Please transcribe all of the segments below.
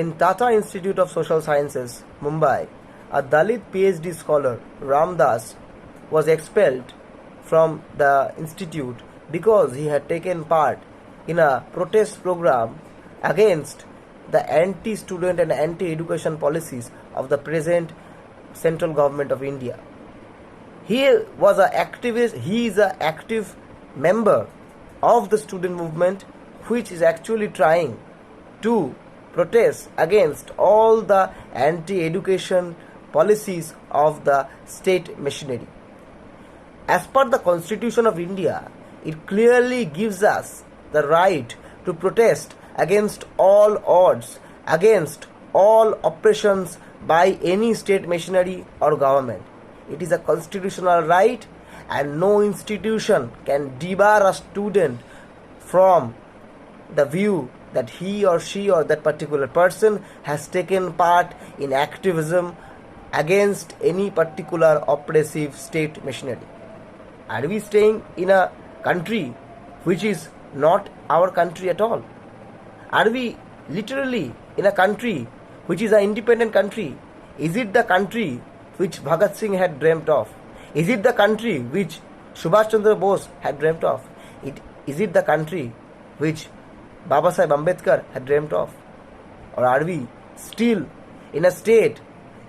In Tata Institute of Social Sciences, Mumbai, a Dalit PhD scholar, Ram Das, was expelled from the institute because he had taken part in a protest program against the anti-student and anti-education policies of the present central government of India. He was an activist. He is an active member of the student movement, which is actually trying to protest against all the anti-education policies of the state machinery. As per the Constitution of India, it clearly gives us the right to protest against all odds, against all oppressions by any state machinery or government. It is a constitutional right, and no institution can debar a student from the view that he or she or that particular person has taken part in activism against any particular oppressive state machinery. Are we staying in a country which is not our country at all? Are we literally in a country which is an independent country? Is it the country which Bhagat Singh had dreamt of? Is it the country which Subhash Chandra Bose had dreamt of? Is it the country which Baba Saheb Ambedkar had dreamt of? Or are we still in a state,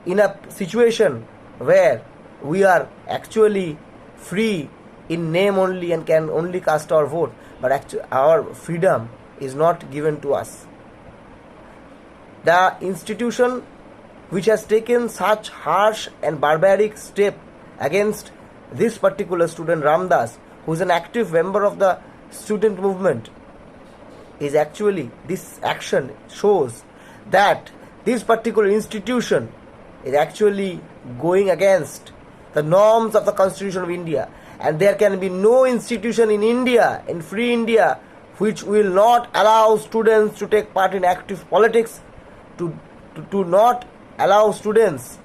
in a situation where we are actually free in name only and can only cast our vote, but actually our freedom is not given to us? The institution which has taken such harsh and barbaric step against this particular student Ramdas, who is an active member of the student movement, is actually, this action shows that this particular institution is actually going against the norms of the Constitution of India, and there can be no institution in India, in free India, which will not allow students to take part in active politics, to not allow students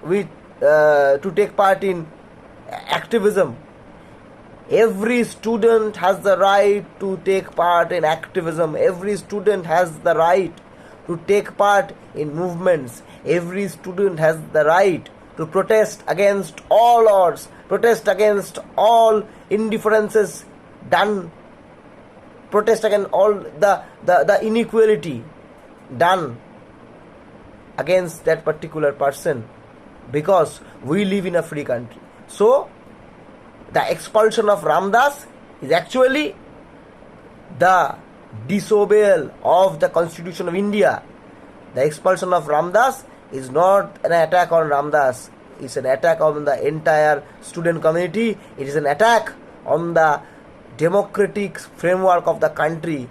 to take part in activism. Every student has the right to take part in activism. Every student has the right to take part in movements. Every student has the right to protest against all odds, protest against all indifferences done, protest against all the inequality done against that particular person, because we live in a free country. So the expulsion of Ramdas is actually the disobeyal of the Constitution of India. The expulsion of Ramdas is not an attack on Ramdas. It's an attack on the entire student community. It is an attack on the democratic framework of the country,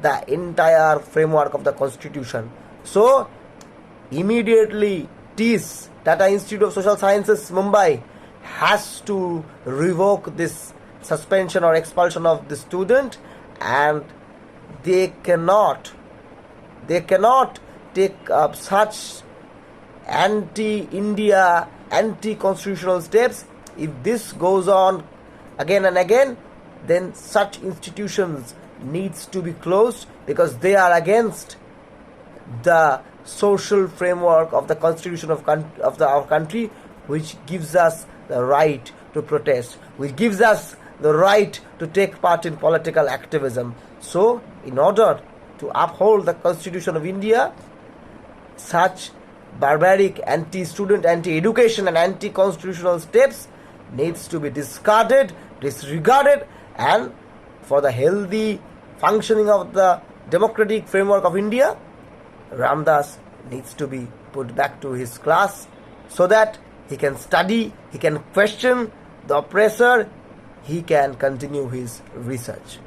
the entire framework of the Constitution. So immediately TISS, Tata Institute of Social Sciences, Mumbai, has to revoke this suspension or expulsion of the student, and they cannot take up such anti-India, anti-constitutional steps. If this goes on again and again, then such institutions needs to be closed, because they are against the social framework of the Constitution of our country, which gives us the right to protest, which gives us the right to take part in political activism. So, in order to uphold the Constitution of India, such barbaric anti-student, anti-education and anti-constitutional steps needs to be discarded, disregarded, and for the healthy functioning of the democratic framework of India, Ramdas needs to be put back to his class so that he can study, he can question the oppressor, he can continue his research.